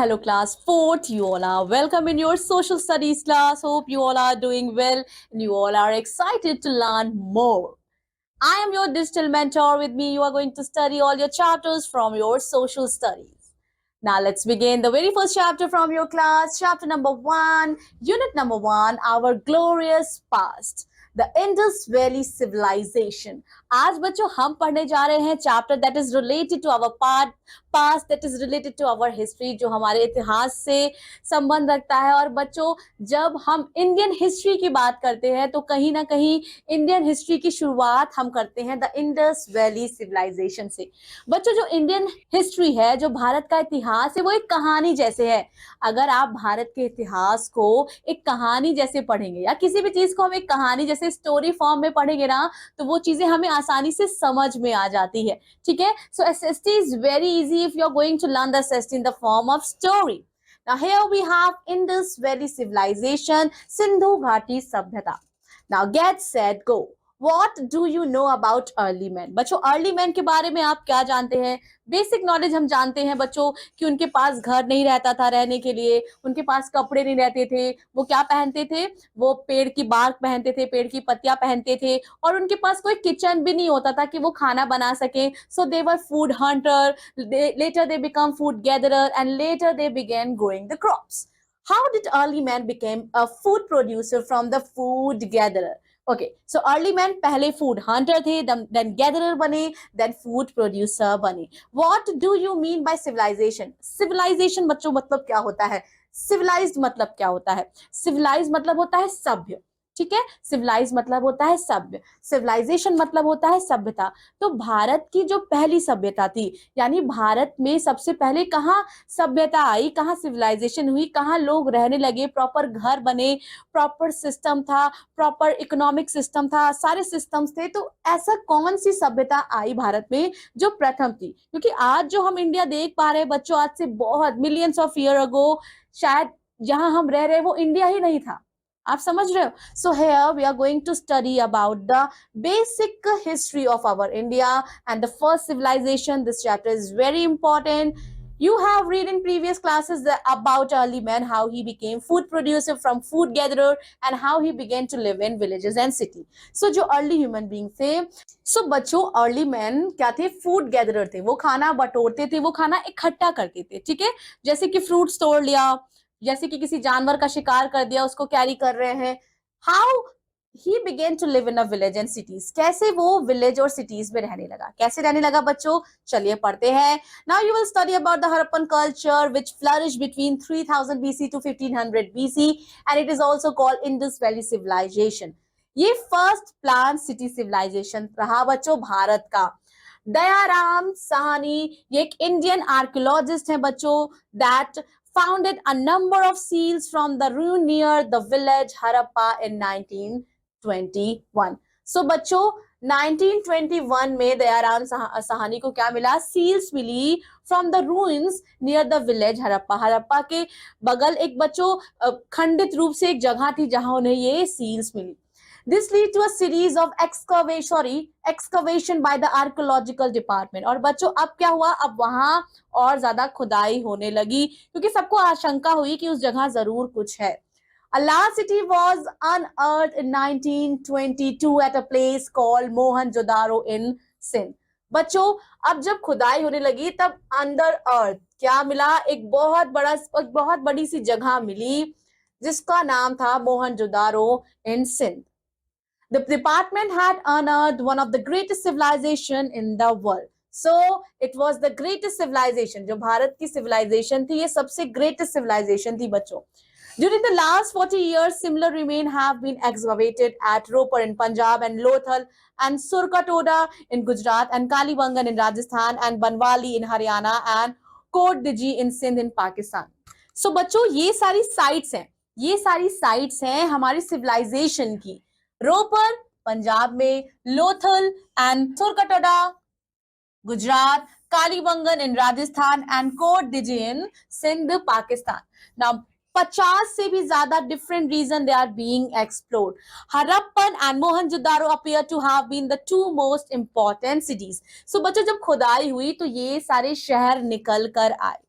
Hello, class 4th. You all are welcome in your social studies class. Hope you all are doing well and you all are excited to learn more. I am your digital mentor. With me, you are going to study all your chapters from your social studies. Now, let's begin the very first chapter from your class. Chapter number 1, unit number 1, Our Glorious Past. The Indus Valley Civilization. आज बच्चों हम पढ़ने जा रहे हैं chapter that is related to our past, that is related to our history, जो हमारे इतिहास से संबंध रखता है। और बच्चों, जब हम इंडियन हिस्ट्री की बात करते हैं तो कहीं ना कहीं इंडियन हिस्ट्री की शुरुआत हम करते हैं द इंडस वैली सिविलाइजेशन से। बच्चों, जो इंडियन हिस्ट्री है, जो भारत का इतिहास है, वो एक कहानी जैसे है। अगर आप भारत के इतिहास को एक कहानी जैसे पढ़ेंगे या किसी भी चीज को हम एक कहानी जैसे स्टोरी फॉर्म में पढ़ेंगे ना, तो वो चीजें हमें आसानी से समझ में आ जाती है। ठीक है, so SST is very easy if you are going to learn the SST in the form of story. Now here we have Indus Valley Civilization, Sindhu Ghati Sabhyata. Now get set go. What do you know about early men? बच्चों, early man के बारे में आप क्या जानते हैं? Basic knowledge हम जानते हैं बच्चों कि उनके पास घर नहीं रहता था रहने के लिए, उनके पास कपड़े नहीं रहते थे। वो क्या पहनते थे? वो पेड़ की बार्क पहनते थे, पेड़ की पत्तियां पहनते थे, और उनके पास कोई किचन भी नहीं होता था कि वो खाना बना सके। So they were food hunter, later they become food gatherer, and later they began growing the crops. How did early man became a food producer from the food gatherer? Okay, so early man पहले food hunter थे, then gatherer बने, then food producer बने. What do you mean by civilization? Civilization बच्चों मतलब क्या होता है? Civilized मतलब क्या होता है? Civilized मतलब होता है सभ्य। ठीक है, सिविलाइज मतलब होता है सभ्य, सिविलाइजेशन मतलब होता है सभ्यता। तो भारत की जो पहली सभ्यता थी, यानी भारत में सबसे पहले कहाँ सभ्यता आई, कहाँ सिविलाइजेशन हुई, कहाँ लोग रहने लगे, प्रॉपर घर बने, प्रॉपर सिस्टम था, प्रॉपर इकोनॉमिक सिस्टम था, सारे सिस्टम्स थे। तो ऐसा कौन सी सभ्यता आई भारत में जो प्रथम थी? क्योंकि आज जो हम इंडिया देख पा रहे हैं बच्चों, आज से बहुत मिलियंस ऑफ ईयर अगो शायद जहां हम रह रहे हैं वो इंडिया ही नहीं था। आप समझ रहे हो? So here we are going to study about the basic history of our India and the first civilisation. This chapter is very important. You have read in previous classes about early man, how he became food producer from food gatherer and how he began to live in villages and city. So जो early human beings थे, so बच्चों early men क्या थे? food gatherer थे। वो खाना बटोरते थे, वो खाना इकट्ठा करते थे। ठीक है, जैसे कि फ्रूट्स तोड़ लिया, जैसे कि किसी जानवर का शिकार कर दिया, उसको कैरी कर रहे हैं। How he began to live in a village and cities, कैसे वो विलेज और सिटीज में रहने लगा, कैसे रहने लगा बच्चों? चलिए पढ़ते हैं। Now you will study about the Harappan culture which flourished between 3000 BC to 1500 BC and it is also called Indus Valley civilisation. ये फर्स्ट प्लान सिटी सिविलाइजेशन रहा बच्चों भारत का। दयाराम साहनी ये एक इंडियन आर्कियोलॉजिस्ट हैं बच्चों, that founded a number of seals from the ruin near the village Harappa in 1921. So बच्चों 1921 में दयाराम साहनी को क्या मिला? सील्स मिली from the ruins near the village Harappa. Harappa के बगल एक बच्चों खंडित रूप से एक जगह थी जहां उन्हें ये सील्स मिली। This lead to a series of excavation by the archaeological department. और बच्चों अब क्या हुआ? अब वहां और ज्यादा खुदाई होने लगी क्योंकि सबको आशंका हुई कि उस जगह जरूर कुछ है। A large city was unearthed in 1922 at a place called Mohenjo-daro in Sindh. बच्चों अब जब खुदाई होने लगी तब अंडर अर्थ क्या मिला? एक बहुत बड़ी सी जगह मिली जिसका नाम था मोहनजोदारो इन Sindh. The department had unearthed one of the greatest civilization in the world. So it was the greatest civilization. जो भारत की civilization थी, ये सबसे greatest civilization थी बच्चों। During the last 40 years, similar remains have been excavated at Ropar in Punjab and Lothal and Surkatoda in Gujarat and Kalibangan in Rajasthan and Banwali in Haryana and Kot Diji in Sindh in Pakistan. So बच्चों ये सारी sites हैं, ये सारी sites हैं हमारी civilization की। रोपर पंजाब में, Lothal and Surkotada Gujarat, Kalibangan in Rajasthan and Kot Diji in Sindh Pakistan. Now 50 से भी ज्यादा different region they are being explored. Harappan and Mohenjodaro appear to have been the two most important cities. So बच्चों जब खुदाई हुई तो ये सारे शहर निकल कर आए।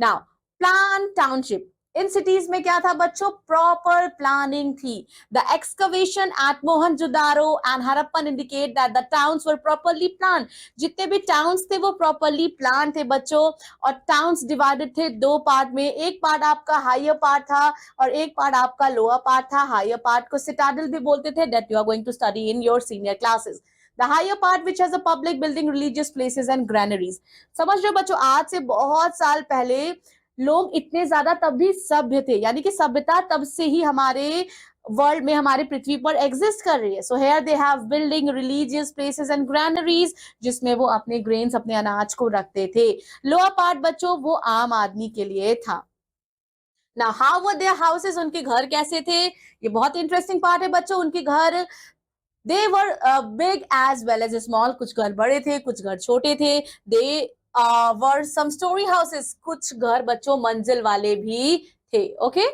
नाउ प्लान टाउनशिप, इन सिटीज में क्या था बच्चों, प्रॉपर प्लानिंग थी। The excavation at Mohenjodaro and Harappan indicate that the towns were properly plan. जितने भी टाउन्स थे वो प्रॉपरली प्लान थे बच्चों, और टाउन्स डिवाइडेड थे दो पार्ट में, एक पार्ट आपका हायर पार्ट था और एक पार्ट आपका लोअर पार्ट था। हायर पार्ट को सिटाडल भी बोलते थे, that you are going to study in your senior classes. The higher part which has a public building, religious places and granaries। समझ रहे हो बच्चों, आज से बहुत साल पहले लोग इतने ज्यादा तब भी सभ्य थे, यानी कि सभ्यता तब से ही हमारे वर्ल्ड में, हमारी पृथ्वी पर एग्जिस्ट कर रही है। So here they have building, religious places and granaries, जिसमें वो अपने ग्रेन्स, अपने अनाज को रखते थे। लोअर पार्ट बच्चों वो आम आदमी के लिए था। ना हाउ वर देयर हाउसेस, उनके घर कैसे थे, ये बहुत इंटरेस्टिंग पार्ट है बच्चों। उनके घर they were big as well as small, कुछ घर बड़े थे कुछ घर छोटे थे। दे वर सम स्टोरी हाउसेस, कुछ घर बच्चों मंजिल वाले भी थे। ओके,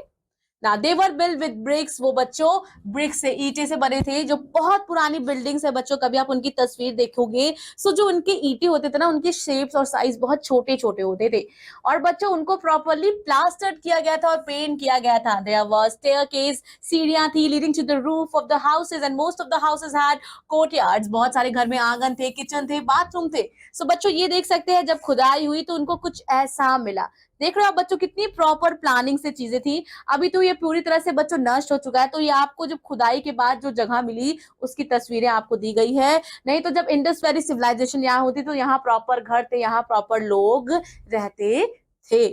ना दे वर बिल्ड विद ब्रिक्स, वो बच्चों ब्रिक्स से, ईंटे से बने थे। जो बहुत पुरानी बिल्डिंग्स है बच्चों, कभी आप उनकी तस्वीर देखोगे, सो जो उनके ईंटे होते थे ना, उनके शेप्स और साइज बहुत छोटे छोटे होते थे, और बच्चों उनको प्रॉपरली प्लास्टर्ड किया गया था और पेंट किया गया था। देयर वाज स्टेयरकेस, सीढ़ियां थी, leading to the roof of the houses, and most of the houses had courtyards, बहुत सारे घर में आंगन थे, किचन थे, बाथरूम थे। सो बच्चों ये देख सकते हैं, जब खुदाई हुई तो उनको कुछ ऐसा मिला। देख रहे हो आप बच्चों, कितनी प्रॉपर प्लानिंग से चीजें थी। अभी तो ये पूरी तरह से बच्चों नष्ट हो चुका है, तो ये आपको जब खुदाई के बाद जो जगह मिली उसकी तस्वीरें आपको दी गई है। नहीं तो जब इंडस वैली सिविलाइजेशन यहाँ होती तो यहाँ प्रॉपर घर थे, यहाँ प्रॉपर लोग रहते थे।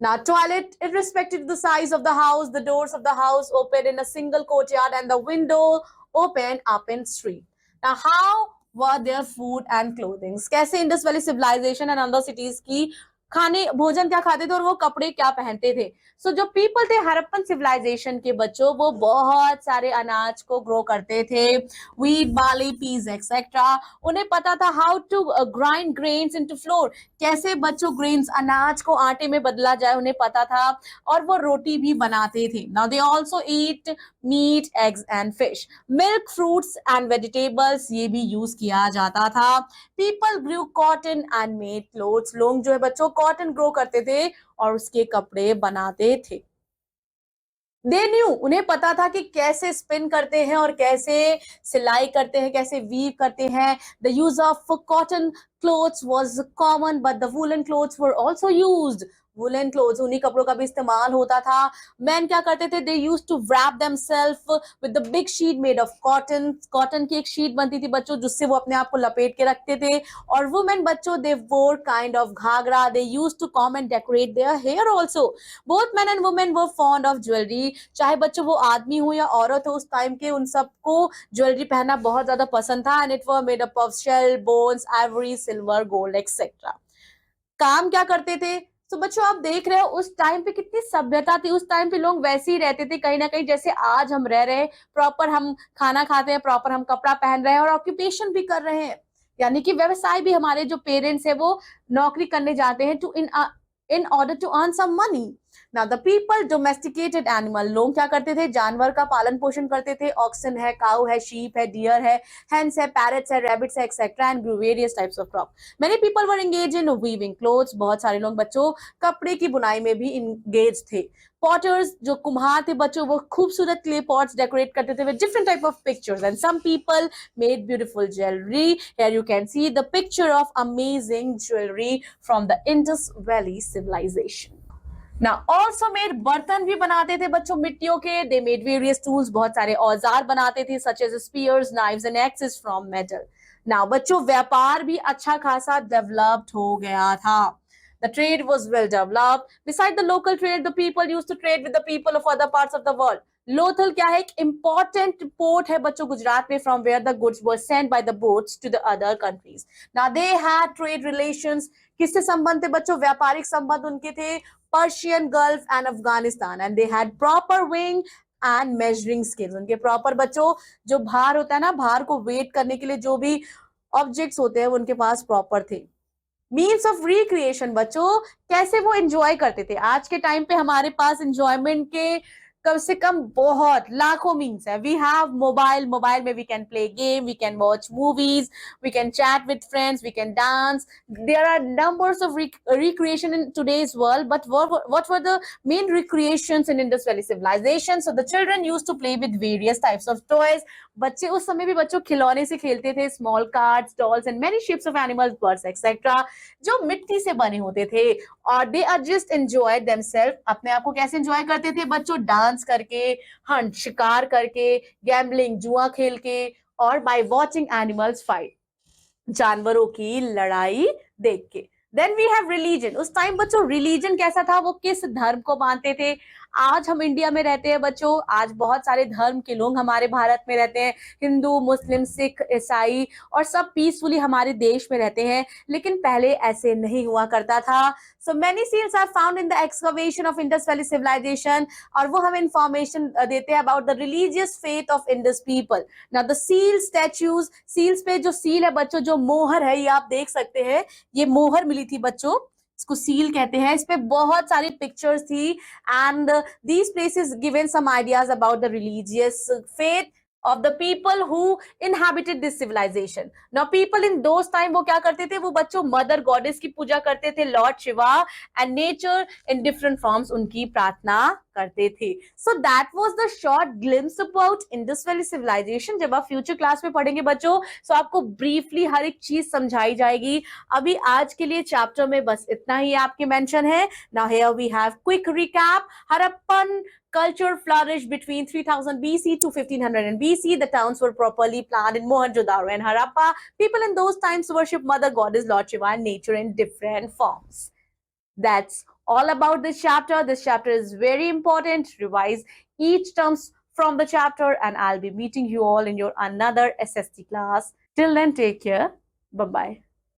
Now, toilet, irrespective of the size of the house, the doors of the house open in a single courtyard and the window open up in street. Now, how were their food and clothing? कैसे Indus Valley civilisation and other cities की खाने, भोजन क्या खाते थे और वो कपड़े क्या पहनते थे। सो जो पीपल थे हड़प्पन सिविलाइजेशन के बच्चों, वो बहुत सारे अनाज को ग्रो करते थे, व्हीट, बार्ली, पीज एक्सेट्रा। उन्हें पता था how to grind grains into flour, कैसे बच्चों ग्रेन्स, अनाज को आटे में बदला जाए, उन्हें पता था, और वो रोटी भी बनाते थे। Now they also eat meat, eggs and fish, milk, fruits and vegetables, ये भी यूज किया जाता था। People grew cotton and made clothes, लोग जो है बच्चों कॉटन ग्रो करते थे और उसके कपड़े बनाते थे। दे न्यू, उन्हें पता था कि कैसे स्पिन करते हैं और कैसे सिलाई करते हैं, कैसे वीव करते हैं। The use of cotton clothes was common but the woollen clothes were also used. Woollen clothes, उन्हीं कपड़ों का भी इस्तेमाल होता था। मैन क्या करते थे, they used to wrap themselves with the big sheet made of cotton। कॉटन की एक शीट बनती थी बच्चों, जिससे वो अपने आप को लपेट के रखते थे। और वुमेन बच्चों, दे wore kind of Ghaghara, they used to comb and decorate their hair also। both men and women were fond of jewelry, चाहे बच्चों वो आदमी हो या औरत हो, उस टाइम के उन सबको ज्वेलरी पहनना बहुत ज्यादा पसंद था। And it were made up of shell, bones, ivory, silver, gold et cetera. काम क्या करते थे, तो बच्चों आप देख रहे हो उस टाइम पे कितनी सभ्यता थी। उस टाइम पे लोग वैसे ही रहते थे कहीं ना कहीं, जैसे आज हम रह रहे हैं। प्रॉपर हम खाना खाते हैं, प्रॉपर हम कपड़ा पहन रहे हैं और ऑक्यूपेशन भी कर रहे हैं, यानी कि व्यवसाय भी। हमारे जो पेरेंट्स है वो नौकरी करने जाते हैं in order to earn some money। Now the people domesticated animal, लोग क्या करते थे, जानवर का पालन पोषण करते थे। ऑक्सन है, काउ है, शीप है, डियर है, हेंस है, पैरट्स है, रैबिट्स है etcetera, and grew various types of crop। Many people were engaged in weaving clothes, बहुत सारे लोग बच्चों कपड़े की बुनाई में भी engaged थे। पॉटर्स, जो कुम्हार थे बच्चों, वो खूबसूरत क्ले पॉट्स डेकोरेट करते थे with different type of pictures, and some people made beautiful jewelry। Here you can see the picture of amazing jewelry from the Indus Valley civilization। Now also made, बर्तन भी बनाते थे बच्चों मिट्टियों के। They made various tools, बहुत सारे औजार बनाते थे, such as spears, knives and axes from metal। Now बच्चों व्यापार भी अच्छा खासा डेवलप्ड हो गया था। The trade was well developed। Beside the local trade, the people used to trade with the people of other parts of the world। Lothal क्या है, एक important port है बच्चों गुजरात में, from where the goods were sent by the boats to the other countries। Now they had trade relations। किससे संबंध थे बच्चों, व्यापारिक संबंध उनके थे Persian, gulf and Afghanistan. And they had proper weighing and measuring skills. उनके प्रॉपर बच्चों जो भार होता है ना, भार को वेट करने के लिए जो भी ऑब्जेक्ट्स होते हैं वो उनके पास प्रॉपर थे। मीन्स ऑफ रिक्रिएशन बच्चों, कैसे वो एंजॉय करते थे। आज के टाइम पे हमारे पास एंजॉयमेंट के कम से कम बहुत लाखों मीन्स है. वी हैव मोबाइल, मोबाइल में we can play game, we can watch movies, we can chat with friends, we can dance. There are numbers of recreation in today's world, but what were the main recreations in Indus Valley civilization? So the children used to play with various types of toys. बच्चे उस समय भी बच्चों खिलौने से खेलते थे, small cards, dolls and many shapes of animals, birds et cetera, जो मिट्टी से बने होते थे. और they are just enjoy themselves. अपने आप को कैसे एंजॉय करते थे बच्चों? डांस करके, हंट शिकार करके, गैम्बलिंग जुआ खेल के, और बाय वॉचिंग एनिमल्स फाइट, जानवरों की लड़ाई देख के. Then we have religion. उस टाइम बच्चों रिलीजन कैसा था? वो किस धर्म को मानते थे? आज हम इंडिया में रहते हैं बच्चों, आज बहुत सारे धर्म के लोग हमारे भारत में रहते हैं, हिंदू, मुस्लिम, सिख, ईसाई, और सब पीसफुली हमारे देश में रहते हैं. लेकिन पहले ऐसे नहीं हुआ करता था. So many seals are found in the excavation of Indus Valley civilisation, और वो हमें इंफॉर्मेशन देते हैं about the religious faith of Indus people. Now the seal statues, seals पे जो सील है बच्चों, जो मोहर है, ये आप देख सकते हैं, ये मोहर मिली थी बच्चों, इसको सील कहते हैं. इस पे बहुत सारी पिक्चर्स थी, and these places given some ideas about the religious faith of the people who inhabited this civilization. Now people in those time वो क्या करते थे? वो बच्चों मदर गॉडेस की पूजा करते थे, lord Shiva, and nature in different forms उनकी प्रार्थना करते थे. So that was the short glimpse about Indus Valley civilisation. जब आप फ्यूचर क्लास में पढ़ेंगे बच्चों, सो आपको ब्रीफली हर एक चीज समझाई जाएगी. अभी आज के लिए चैप्टर में बस इतना ही आपके मेंशन है. Now here we have quick recap. Harappan culture flourished between 3000 BC to 1500 BC. The towns were properly planned in Mohenjo-daro and Harappa. People in those times worshiped Mother Goddess, Lord Shiva, and nature in different forms. That's all about this chapter. This chapter is very important. Revise each terms from the chapter, and I'll be meeting you all in your another SST class. Till then, take care. Bye-bye.